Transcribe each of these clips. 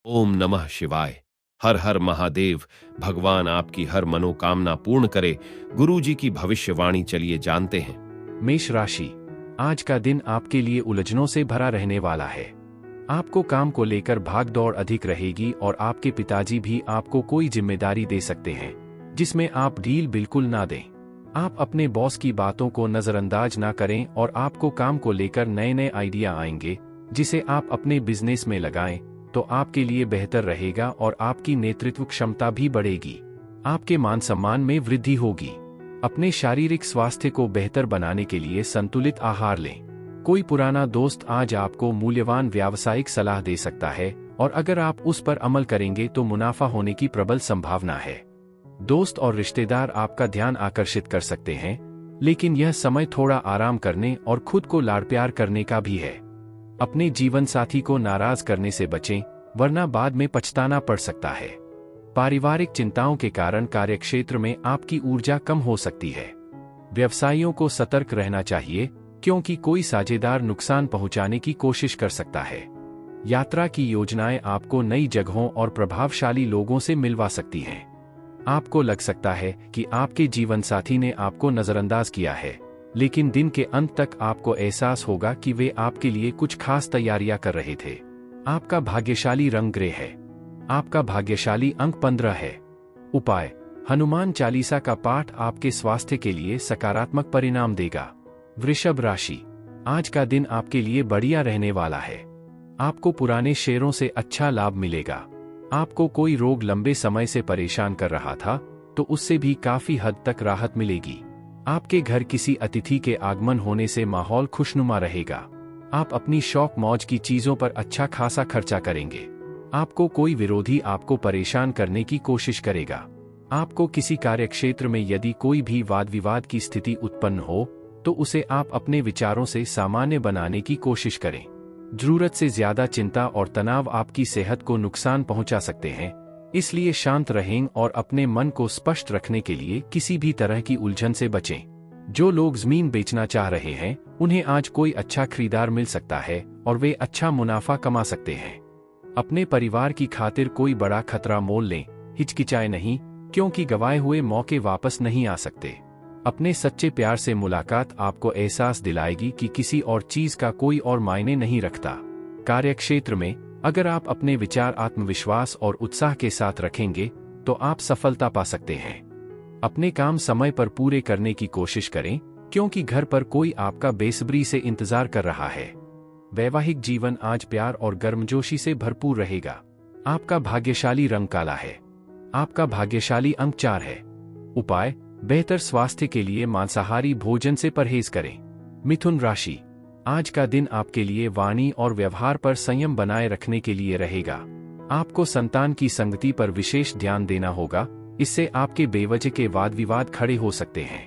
ओम नमः शिवाय। हर हर महादेव। भगवान आपकी हर मनोकामना पूर्ण करे। गुरु जी की भविष्यवाणी चलिए जानते हैं। मेष राशि, आज का दिन आपके लिए उलझनों से भरा रहने वाला है। आपको काम को लेकर भाग दौड़ अधिक रहेगी और आपके पिताजी भी आपको कोई जिम्मेदारी दे सकते हैं जिसमें आप ढील बिल्कुल ना दें। आप अपने बॉस की बातों को नजरअंदाज ना करें और आपको काम को लेकर नए नए आइडिया आएंगे जिसे आप अपने बिजनेस में लगाएं तो आपके लिए बेहतर रहेगा और आपकी नेतृत्व क्षमता भी बढ़ेगी। आपके मान सम्मान में वृद्धि होगी। अपने शारीरिक स्वास्थ्य को बेहतर बनाने के लिए संतुलित आहार लें। कोई पुराना दोस्त आज आपको मूल्यवान व्यावसायिक सलाह दे सकता है और अगर आप उस पर अमल करेंगे तो मुनाफा होने की प्रबल संभावना है। दोस्त और रिश्तेदार आपका ध्यान आकर्षित कर सकते हैं, लेकिन यह समय थोड़ा आराम करने और खुद को लाड़ प्यार करने का भी है। अपने जीवन साथी को नाराज करने से बचें, वरना बाद में पछताना पड़ सकता है। पारिवारिक चिंताओं के कारण कार्यक्षेत्र में आपकी ऊर्जा कम हो सकती है। व्यवसायियों को सतर्क रहना चाहिए क्योंकि कोई साझेदार नुकसान पहुंचाने की कोशिश कर सकता है। यात्रा की योजनाएं आपको नई जगहों और प्रभावशाली लोगों से मिलवा सकती हैं। आपको लग सकता है कि आपके जीवन साथी ने आपको नजरअंदाज किया है, लेकिन दिन के अंत तक आपको एहसास होगा कि वे आपके लिए कुछ खास तैयारियां कर रहे थे। आपका भाग्यशाली रंग ग्रे है। आपका भाग्यशाली अंक 15 है। उपाय: हनुमान चालीसा का पाठ आपके स्वास्थ्य के लिए सकारात्मक परिणाम देगा। वृषभ राशि, आज का दिन आपके लिए बढ़िया रहने वाला है। आपको पुराने शेयरों से अच्छा लाभ मिलेगा। आपको कोई रोग लंबे समय से परेशान कर रहा था तो उससे भी काफी हद तक राहत मिलेगी। आपके घर किसी अतिथि के आगमन होने से माहौल खुशनुमा रहेगा। आप अपनी शौक मौज की चीजों पर अच्छा खासा खर्चा करेंगे। आपको कोई विरोधी आपको परेशान करने की कोशिश करेगा। आपको किसी कार्यक्षेत्र में यदि कोई भी वाद विवाद की स्थिति उत्पन्न हो तो उसे आप अपने विचारों से सामान्य बनाने की कोशिश करें। जरूरत से ज्यादा चिंता और तनाव आपकी सेहत को नुकसान पहुंचा सकते हैं, इसलिए शांत रहें और अपने मन को स्पष्ट रखने के लिए किसी भी तरह की उलझन से बचें। जो लोग जमीन बेचना चाह रहे हैं उन्हें आज कोई अच्छा खरीदार मिल सकता है और वे अच्छा मुनाफा कमा सकते हैं। अपने परिवार की खातिर कोई बड़ा खतरा मोल लें, हिचकिचाए नहीं, क्योंकि गवाए हुए मौके वापस नहीं आ सकते। अपने सच्चे प्यार से मुलाकात आपको एहसास दिलाएगी कि किसी और चीज का कोई और मायने नहीं रखता। कार्यक्षेत्र में अगर आप अपने विचार आत्मविश्वास और उत्साह के साथ रखेंगे तो आप सफलता पा सकते हैं। अपने काम समय पर पूरे करने की कोशिश करें क्योंकि घर पर कोई आपका बेसब्री से इंतजार कर रहा है। वैवाहिक जीवन आज प्यार और गर्मजोशी से भरपूर रहेगा। आपका भाग्यशाली रंग काला है। आपका भाग्यशाली अंक 4 है। उपाय: बेहतर स्वास्थ्य के लिए मांसाहारी भोजन से परहेज करें। मिथुन राशि, आज का दिन आपके लिए वाणी और व्यवहार पर संयम बनाए रखने के लिए रहेगा। आपको संतान की संगति पर विशेष ध्यान देना होगा, इससे आपके बेवजह के वाद विवाद खड़े हो सकते हैं।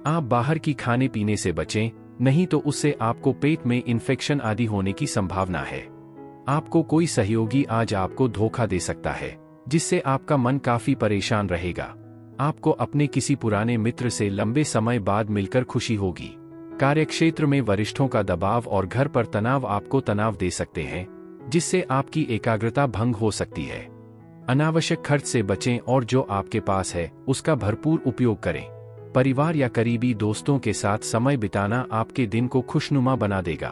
आप बाहर की खाने पीने से बचें, नहीं तो उससे आपको पेट में इन्फेक्शन आदि होने की संभावना है। आपको कोई सहयोगी आज आपको धोखा दे सकता है, जिससे आपका मन काफी परेशान रहेगा। आपको अपने किसी पुराने मित्र से लंबे समय बाद मिलकर खुशी होगी। कार्यक्षेत्र में वरिष्ठों का दबाव और घर पर तनाव आपको तनाव दे सकते हैं, जिससे आपकी एकाग्रता भंग हो सकती है। अनावश्यक खर्च से बचें और जो आपके पास है उसका भरपूर उपयोग करें। परिवार या करीबी दोस्तों के साथ समय बिताना आपके दिन को खुशनुमा बना देगा।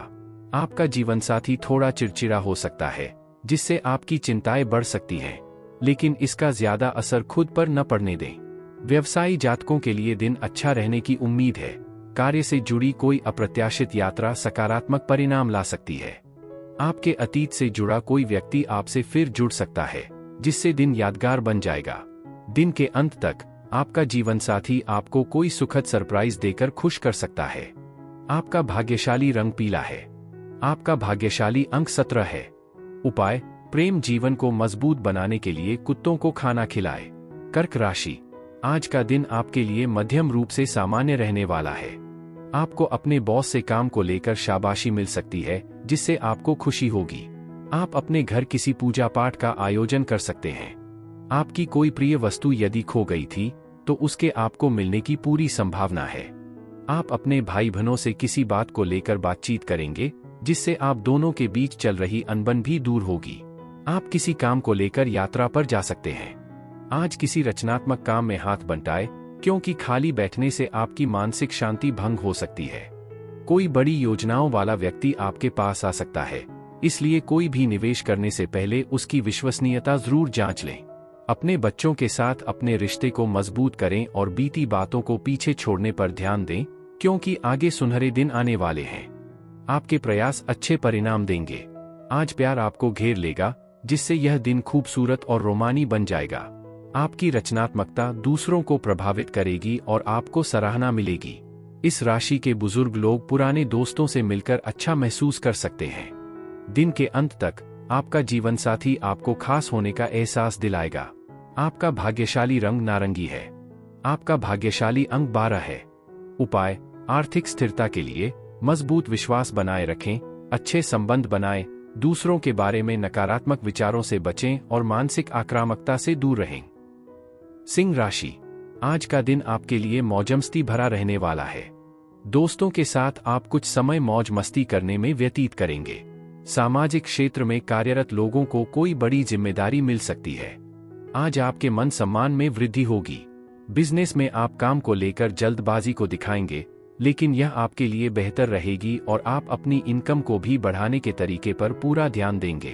आपका जीवनसाथी थोड़ा चिड़चिड़ा हो सकता है, जिससे आपकी चिंताएं बढ़ सकती हैं, लेकिन इसका ज्यादा असर खुद पर न पड़ने दें। व्यवसायी जातकों के लिए दिन अच्छा रहने की उम्मीद है। कार्य से जुड़ी कोई अप्रत्याशित यात्रा सकारात्मक परिणाम ला सकती है। आपके अतीत से जुड़ा कोई व्यक्ति आपसे फिर जुड़ सकता है, जिससे दिन यादगार बन जाएगा। दिन के अंत तक आपका जीवन साथी आपको कोई सुखद सरप्राइज देकर खुश कर सकता है। आपका भाग्यशाली रंग पीला है। आपका भाग्यशाली अंक 17 है। उपाय: प्रेम जीवन को मजबूत बनाने के लिए कुत्तों को खाना खिलाएं। कर्क राशि, आज का दिन आपके लिए मध्यम रूप से सामान्य रहने वाला है। आपको अपने बॉस से काम को लेकर शाबाशी मिल सकती है, जिससे आपको खुशी होगी। आप अपने घर किसी पूजा पाठ का आयोजन कर सकते हैं। आपकी कोई प्रिय वस्तु यदि खो गई थी तो उसके आपको मिलने की पूरी संभावना है। आप अपने भाई बहनों से किसी बात को लेकर बातचीत करेंगे, जिससे आप दोनों के बीच चल रही अनबन भी दूर होगी। आप किसी काम को लेकर यात्रा पर जा सकते हैं। आज किसी रचनात्मक काम में हाथ बंटाएं, क्योंकि खाली बैठने से आपकी मानसिक शांति भंग हो सकती है। कोई बड़ी योजनाओं वाला व्यक्ति आपके पास आ सकता है, इसलिए कोई भी निवेश करने से पहले उसकी विश्वसनीयता जरूर जांच लें। अपने बच्चों के साथ अपने रिश्ते को मजबूत करें और बीती बातों को पीछे छोड़ने पर ध्यान दें, क्योंकि आगे सुनहरे दिन आने वाले हैं। आपके प्रयास अच्छे परिणाम देंगे। आज प्यार आपको घेर लेगा, जिससे यह दिन खूबसूरत और रोमानी बन जाएगा। आपकी रचनात्मकता दूसरों को प्रभावित करेगी और आपको सराहना मिलेगी। इस राशि के बुजुर्ग लोग पुराने दोस्तों से मिलकर अच्छा महसूस कर सकते हैं। दिन के अंत तक आपका जीवनसाथी आपको खास होने का एहसास दिलाएगा। आपका भाग्यशाली रंग नारंगी है। आपका भाग्यशाली अंक 12 है। उपाय: आर्थिक स्थिरता के लिए मजबूत विश्वास बनाए रखें, अच्छे संबंध बनाएं, दूसरों के बारे में नकारात्मक विचारों से बचें और मानसिक आक्रामकता से दूर रहें। सिंह राशि: आज का दिन आपके लिए मौजमस्ती भरा रहने वाला है। दोस्तों के साथ आप कुछ समय मौज मस्ती करने में व्यतीत करेंगे। सामाजिक क्षेत्र में कार्यरत लोगों को कोई बड़ी जिम्मेदारी मिल सकती है। आज आपके मन सम्मान में वृद्धि होगी। बिजनेस में आप काम को लेकर जल्दबाजी को दिखाएंगे, लेकिन यह आपके लिए बेहतर रहेगी और आप अपनी इनकम को भी बढ़ाने के तरीके पर पूरा ध्यान देंगे।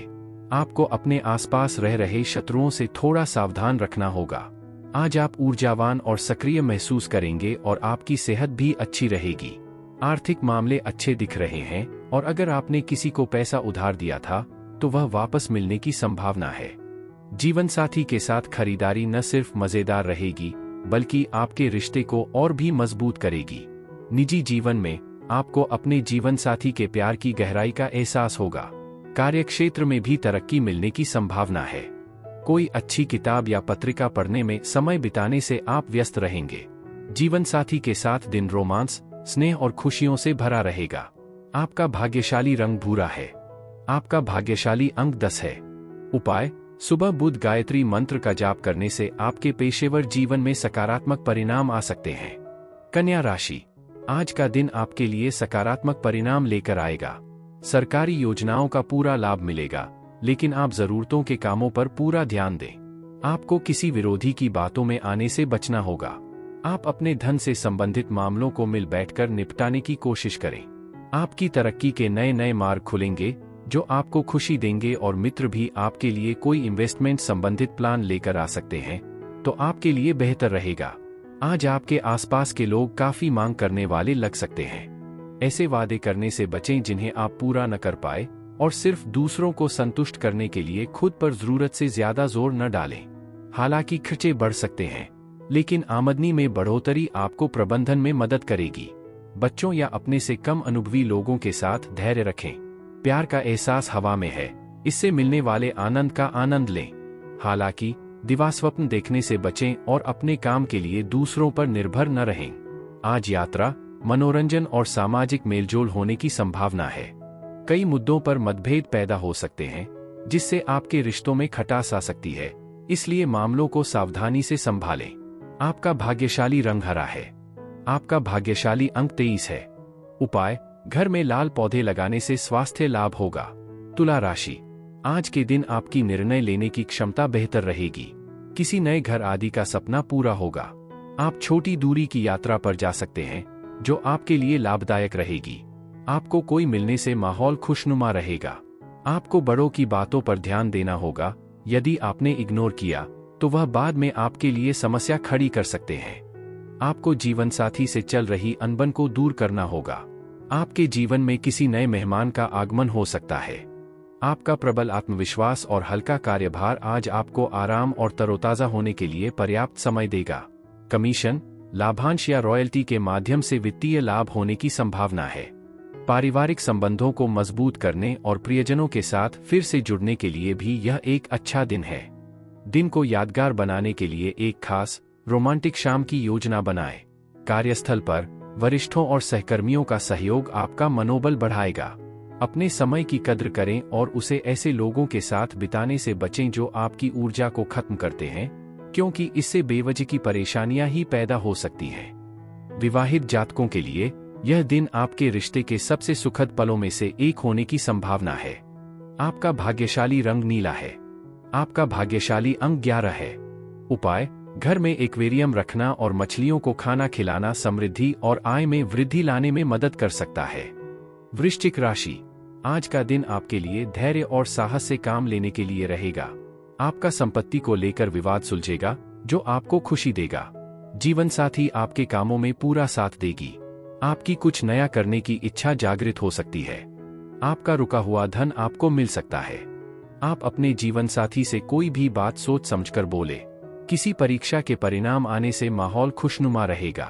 आपको अपने आसपास रह रहे शत्रुओं से थोड़ा सावधान रखना होगा। आज आप ऊर्जावान और सक्रिय महसूस करेंगे और आपकी सेहत भी अच्छी रहेगी। आर्थिक मामले अच्छे दिख रहे हैं और अगर आपने किसी को पैसा उधार दिया था तो वह वापस मिलने की संभावना है। जीवनसाथी के साथ खरीदारी न सिर्फ मजेदार रहेगी, बल्कि आपके रिश्ते को और भी मजबूत करेगी। निजी जीवन में आपको अपने जीवनसाथी के प्यार की गहराई का एहसास होगा। कार्यक्षेत्र में भी तरक्की मिलने की संभावना है। कोई अच्छी किताब या पत्रिका पढ़ने में समय बिताने से आप व्यस्त रहेंगे। जीवनसाथी के साथ दिन रोमांस, स्नेह और खुशियों से भरा रहेगा। आपका भाग्यशाली रंग भूरा है। आपका भाग्यशाली अंक 10 है। उपाय: सुबह बुध गायत्री मंत्र का जाप करने से आपके पेशेवर जीवन में सकारात्मक परिणाम आ सकते हैं। कन्या राशि: आज का दिन आपके लिए सकारात्मक परिणाम लेकर आएगा। सरकारी योजनाओं का पूरा लाभ मिलेगा, लेकिन आप जरूरतों के कामों पर पूरा ध्यान दें। आपको किसी विरोधी की बातों में आने से बचना होगा। आप अपने धन से संबंधित मामलों को मिल बैठकर निपटाने की कोशिश करें। आपकी तरक्की के नए नए मार्ग खुलेंगे जो आपको खुशी देंगे और मित्र भी आपके लिए कोई इन्वेस्टमेंट संबंधित प्लान लेकर आ सकते हैं, तो आपके लिए बेहतर रहेगा। आज आपके आसपास के लोग काफी मांग करने वाले लग सकते हैं। ऐसे वादे करने से बचें जिन्हें आप पूरा न कर पाए और सिर्फ दूसरों को संतुष्ट करने के लिए खुद पर जरूरत से ज्यादा जोर न डालें। हालांकि खर्चे बढ़ सकते हैं, लेकिन आमदनी में बढ़ोतरी आपको प्रबंधन में मदद करेगी। बच्चों या अपने से कम अनुभवी लोगों के साथ धैर्य रखें। प्यार का एहसास हवा में है, इससे मिलने वाले आनंद का आनंद लें। हालांकि दिवास्वप्न देखने से बचें और अपने काम के लिए दूसरों पर निर्भर न रहें। आज यात्रा, मनोरंजन और सामाजिक मेलजोल होने की संभावना है। कई मुद्दों पर मतभेद पैदा हो सकते हैं, जिससे आपके रिश्तों में खटास आ सकती है, इसलिए मामलों को सावधानी से संभालें। आपका भाग्यशाली रंग हरा है। आपका भाग्यशाली अंक 23 है। उपाय: घर में लाल पौधे लगाने से स्वास्थ्य लाभ होगा। तुला राशि: आज के दिन आपकी निर्णय लेने की क्षमता बेहतर रहेगी। किसी नए घर आदि का सपना पूरा होगा। आप छोटी दूरी की यात्रा पर जा सकते हैं, जो आपके लिए लाभदायक रहेगी। आपको कोई मिलने से माहौल खुशनुमा रहेगा। आपको बड़ों की बातों पर ध्यान देना होगा। यदि आपने इग्नोर किया तो वह बाद में आपके लिए समस्या खड़ी कर सकते हैं। आपको जीवनसाथी से चल रही अनबन को दूर करना होगा। आपके जीवन में किसी नए मेहमान का आगमन हो सकता है। आपका प्रबल आत्मविश्वास और हल्का कार्यभार आज आपको आराम और तरोताजा होने के लिए पर्याप्त समय देगा। कमीशन, लाभांश या रॉयल्टी के माध्यम से वित्तीय लाभ होने की संभावना है। पारिवारिक संबंधों को मजबूत करने और प्रियजनों के साथ फिर से जुड़ने के लिए भी यह एक अच्छा दिन है। दिन को यादगार बनाने के लिए एक खास रोमांटिक शाम की योजना बनाएं। कार्यस्थल पर वरिष्ठों और सहकर्मियों का सहयोग आपका मनोबल बढ़ाएगा। अपने समय की कद्र करें और उसे ऐसे लोगों के साथ बिताने से बचें जो आपकी ऊर्जा को खत्म करते हैं, क्योंकि इससे बेवजह की परेशानियां ही पैदा हो सकती हैं। विवाहित जातकों के लिए यह दिन आपके रिश्ते के सबसे सुखद पलों में से एक होने की संभावना है। आपका भाग्यशाली रंग नीला है। आपका भाग्यशाली अंक 11 है। उपाय, घर में एक्वेरियम रखना और मछलियों को खाना खिलाना समृद्धि और आय में वृद्धि लाने में मदद कर सकता है। वृश्चिक राशि, आज का दिन आपके लिए धैर्य और साहस से काम लेने के लिए रहेगा। आपका संपत्ति को लेकर विवाद सुलझेगा, जो आपको खुशी देगा। जीवन साथी आपके कामों में पूरा साथ देगी। आपकी कुछ नया करने की इच्छा जागृत हो सकती है। आपका रुका हुआ धन आपको मिल सकता है। आप अपने जीवन साथी से कोई भी बात सोच समझकर बोले। किसी परीक्षा के परिणाम आने से माहौल खुशनुमा रहेगा।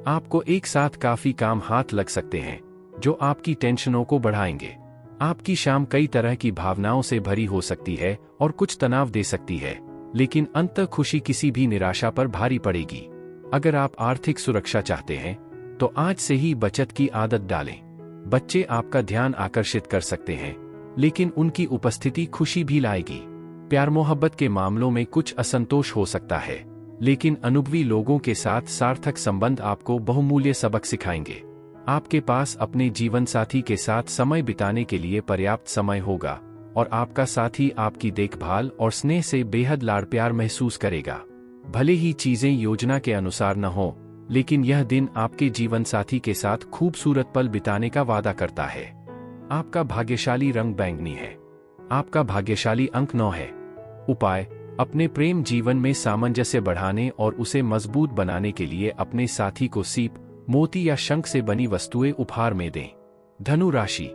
आपको एक साथ काफी काम हाथ लग सकते हैं, जो आपकी टेंशनों को बढ़ाएंगे। आपकी शाम कई तरह की भावनाओं से भरी हो सकती है और कुछ तनाव दे सकती है, लेकिन अंत खुशी किसी भी निराशा पर भारी पड़ेगी। अगर आप आर्थिक सुरक्षा चाहते हैं, तो आज से ही बचत की आदत डालें। बच्चे आपका ध्यान आकर्षित कर सकते हैं, लेकिन उनकी उपस्थिति खुशी भी लाएगी। प्यार मोहब्बत के मामलों में कुछ असंतोष हो सकता है, लेकिन अनुभवी लोगों के साथ सार्थक संबंध आपको बहुमूल्य सबक सिखाएंगे। आपके पास अपने जीवन साथी के साथ समय बिताने के लिए पर्याप्त समय होगा और आपका साथी आपकी देखभाल और स्नेह से बेहद लाड़ प्यार महसूस करेगा। भले ही चीजें योजना के अनुसार न हो, लेकिन यह दिन आपके जीवन साथी के साथ खूबसूरत पल बिताने का वादा करता है। आपका भाग्यशाली रंग बैंगनी है। आपका भाग्यशाली अंक 9 है। उपाय, अपने प्रेम जीवन में सामंजस्य बढ़ाने और उसे मजबूत बनाने के लिए अपने साथी को सीप, मोती या शंख से बनी वस्तुएं उपहार में दें। धनु राशि,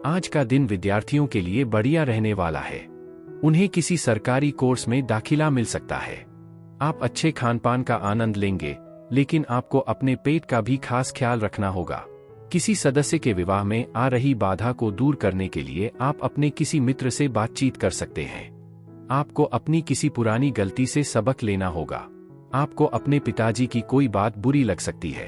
आज का दिन विद्यार्थियों के लिए बढ़िया रहने वाला है। उन्हें किसी सरकारी कोर्स में दाखिला मिल सकता है। आप अच्छे खानपान का आनंद लेंगे, लेकिन आपको अपने पेट का भी खास ख्याल रखना होगा। किसी सदस्य के विवाह में आ रही बाधा को दूर करने के लिए आप अपने किसी मित्र से बातचीत कर सकते हैं। आपको अपनी किसी पुरानी गलती से सबक लेना होगा। आपको अपने पिताजी की कोई बात बुरी लग सकती है।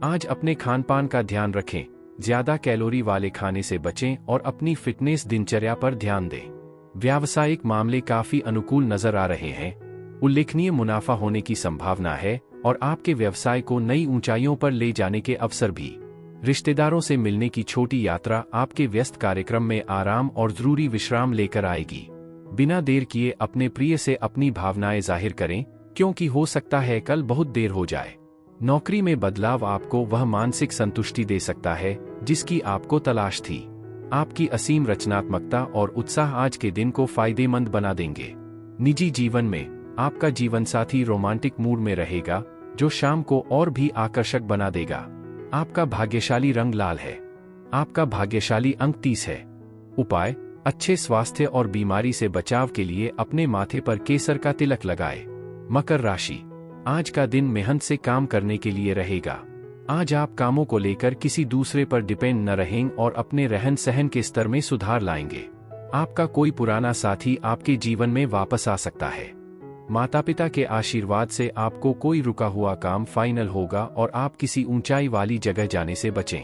आज अपने खानपान का ध्यान रखें, ज्यादा कैलोरी वाले खाने से बचें और अपनी फिटनेस दिनचर्या पर ध्यान दें। व्यावसायिक मामले काफी अनुकूल नजर आ रहे हैं। उल्लेखनीय मुनाफा होने की संभावना है और आपके व्यवसाय को नई ऊंचाइयों पर ले जाने के अवसर भी। रिश्तेदारों से मिलने की छोटी यात्रा आपके व्यस्त कार्यक्रम में आराम और जरूरी विश्राम लेकर आएगी। बिना देर किए अपने प्रिय से अपनी भावनाएं जाहिर करें, क्योंकि हो सकता है कल बहुत देर हो जाए। नौकरी में बदलाव आपको वह मानसिक संतुष्टि दे सकता है जिसकी आपको तलाश थी। आपकी असीम रचनात्मकता और उत्साह आज के दिन को फायदेमंद बना देंगे। निजी जीवन में आपका जीवनसाथी रोमांटिक मूड में रहेगा, जो शाम को और भी आकर्षक बना देगा। आपका भाग्यशाली रंग लाल है। आपका भाग्यशाली अंक 30 है। उपाय, अच्छे स्वास्थ्य और बीमारी से बचाव के लिए अपने माथे पर केसर का तिलक लगाएं। मकर राशि, आज का दिन मेहनत से काम करने के लिए रहेगा। आज आप कामों को लेकर किसी दूसरे पर डिपेंड न रहें और अपने रहन सहन के स्तर में सुधार लाएंगे। आपका कोई पुराना साथी आपके जीवन में वापस आ सकता है। माता पिता के आशीर्वाद से आपको कोई रुका हुआ काम फाइनल होगा और आप किसी ऊंचाई वाली जगह जाने से बचें।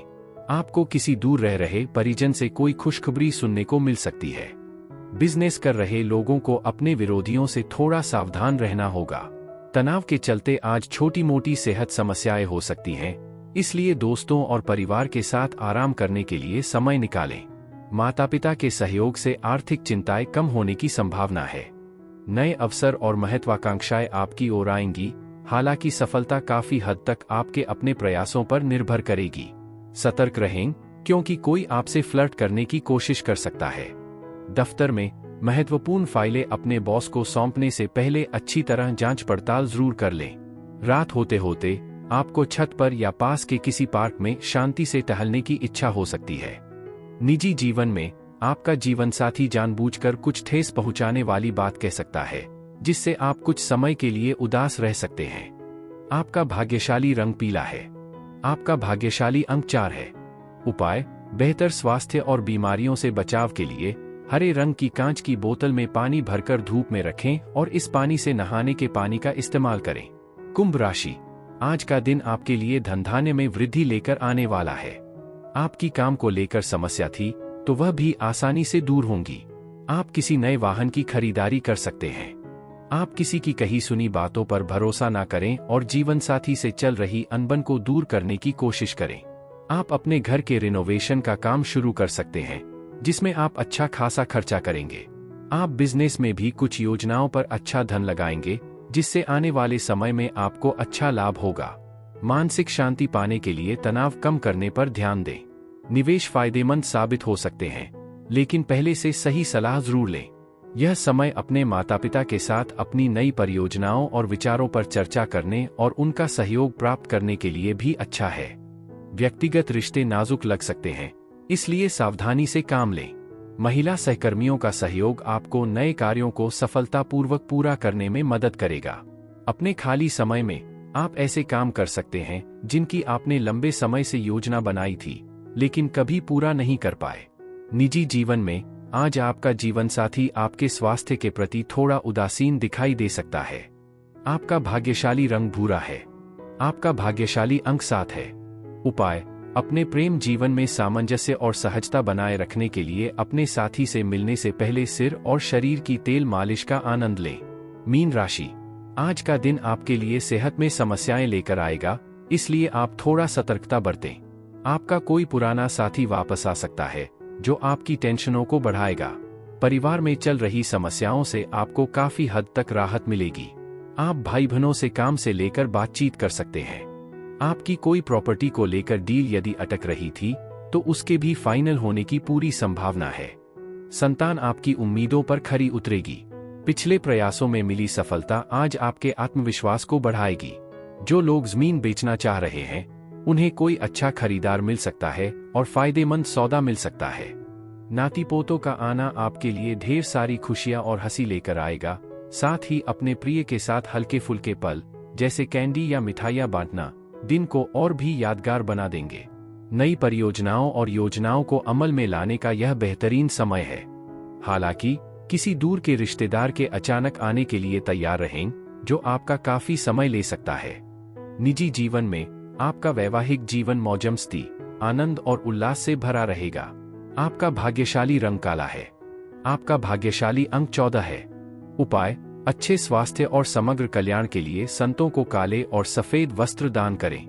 आपको किसी दूर रह रहे परिजन से कोई खुशखबरी सुनने को मिल सकती है। बिजनेस कर रहे लोगों को अपने विरोधियों से थोड़ा सावधान रहना होगा। तनाव के चलते आज छोटी मोटी सेहत समस्याएं हो सकती हैं, इसलिए दोस्तों और परिवार के साथ आराम करने के लिए समय निकालें। माता पिता के सहयोग से आर्थिक चिंताएं कम होने की संभावना है। नए अवसर और महत्वाकांक्षाएं आपकी ओर आएंगी, हालांकि सफलता काफी हद तक आपके अपने प्रयासों पर निर्भर करेगी। सतर्क रहें, क्योंकि कोई आपसे फ्लर्ट करने की कोशिश कर सकता है। दफ्तर में महत्वपूर्ण फाइलें अपने बॉस को सौंपने से पहले अच्छी तरह जांच पड़ताल जरूर कर लें। रात होते होते आपको छत पर या पास के किसी पार्क में शांति से टहलने की इच्छा हो सकती है। निजी जीवन में आपका जीवनसाथी जानबूझकर कुछ ठेस पहुंचाने वाली बात कह सकता है, जिससे आप कुछ समय के लिए उदास रह सकते हैं। आपका भाग्यशाली रंग पीला है। आपका भाग्यशाली अंक 4 है। उपाय, बेहतर स्वास्थ्य और बीमारियों से बचाव के लिए हरे रंग की कांच की बोतल में पानी भरकर धूप में रखें और इस पानी से नहाने के पानी का इस्तेमाल करें। कुंभ राशि, आज का दिन आपके लिए धनधान्य में वृद्धि लेकर आने वाला है। आपकी काम को लेकर समस्या थी तो वह भी आसानी से दूर होंगी। आप किसी नए वाहन की खरीदारी कर सकते हैं। आप किसी की कही सुनी बातों पर भरोसा ना करें और जीवनसाथी से चल रही अनबन को दूर करने की कोशिश करें। आप अपने घर के रिनोवेशन का काम शुरू कर सकते हैं, जिसमें आप अच्छा खासा खर्चा करेंगे। आप बिजनेस में भी कुछ योजनाओं पर अच्छा धन लगाएंगे, जिससे आने वाले समय में आपको अच्छा लाभ होगा। मानसिक शांति पाने के लिए तनाव कम करने पर ध्यान दें। निवेश फायदेमंद साबित हो सकते हैं, लेकिन पहले से सही सलाह जरूर लें। यह समय अपने माता पिता के साथ अपनी नई परियोजनाओं और विचारों पर चर्चा करने और उनका सहयोग प्राप्त करने के लिए भी अच्छा है। व्यक्तिगत रिश्ते नाजुक लग सकते हैं, इसलिए सावधानी से काम लें। महिला सहकर्मियों का सहयोग आपको नए कार्यों को सफलतापूर्वक पूरा करने में मदद करेगा। अपने खाली समय में आप ऐसे काम कर सकते हैं जिनकी आपने लंबे समय से योजना बनाई थी, लेकिन कभी पूरा नहीं कर पाए। निजी जीवन में आज आपका जीवनसाथी आपके स्वास्थ्य के प्रति थोड़ा उदासीन दिखाई दे सकता है। आपका भाग्यशाली रंग भूरा है। आपका भाग्यशाली अंक 7 है। उपाय: अपने प्रेम जीवन में सामंजस्य और सहजता बनाए रखने के लिए अपने साथी से मिलने से पहले सिर और शरीर की तेल मालिश का आनंद लें। मीन राशि: आज का दिन आपके लिए सेहत में समस्याएं लेकर आएगा, इसलिए आप थोड़ा सतर्कता बरतें। आपका कोई पुराना साथी वापस आ सकता है, जो आपकी टेंशनों को बढ़ाएगा। परिवार में चल रही समस्याओं से आपको काफी हद तक राहत मिलेगी। आप भाई बहनों से काम से लेकर बातचीत कर सकते हैं। आपकी कोई प्रॉपर्टी को लेकर डील यदि अटक रही थी, तो उसके भी फाइनल होने की पूरी संभावना है। संतान आपकी उम्मीदों पर खरी उतरेगी। पिछले प्रयासों में मिली सफलता आज आपके आत्मविश्वास को बढ़ाएगी। जो लोग जमीन बेचना चाह रहे हैं, उन्हें कोई अच्छा खरीदार मिल सकता है और फायदेमंद सौदा मिल सकता है। नाती पोतों का आना आपके लिए ढेर सारी खुशियां और हंसी लेकर आएगा। साथ ही अपने प्रिय के साथ हल्के फुल्के पल, जैसे कैंडी या मिठाइयां बांटना, दिन को और भी यादगार बना देंगे। नई परियोजनाओं और योजनाओं को अमल में लाने का यह बेहतरीन समय है। हालांकि किसी दूर के रिश्तेदार के अचानक आने के लिए तैयार रहें, जो आपका काफी समय ले सकता है। निजी जीवन में आपका वैवाहिक जीवन मौजमस्ती, आनंद और उल्लास से भरा रहेगा। आपका भाग्यशाली रंग काला है। आपका भाग्यशाली अंक 14 है। उपाय: अच्छे स्वास्थ्य और समग्र कल्याण के लिए संतों को काले और सफेद वस्त्र दान करें।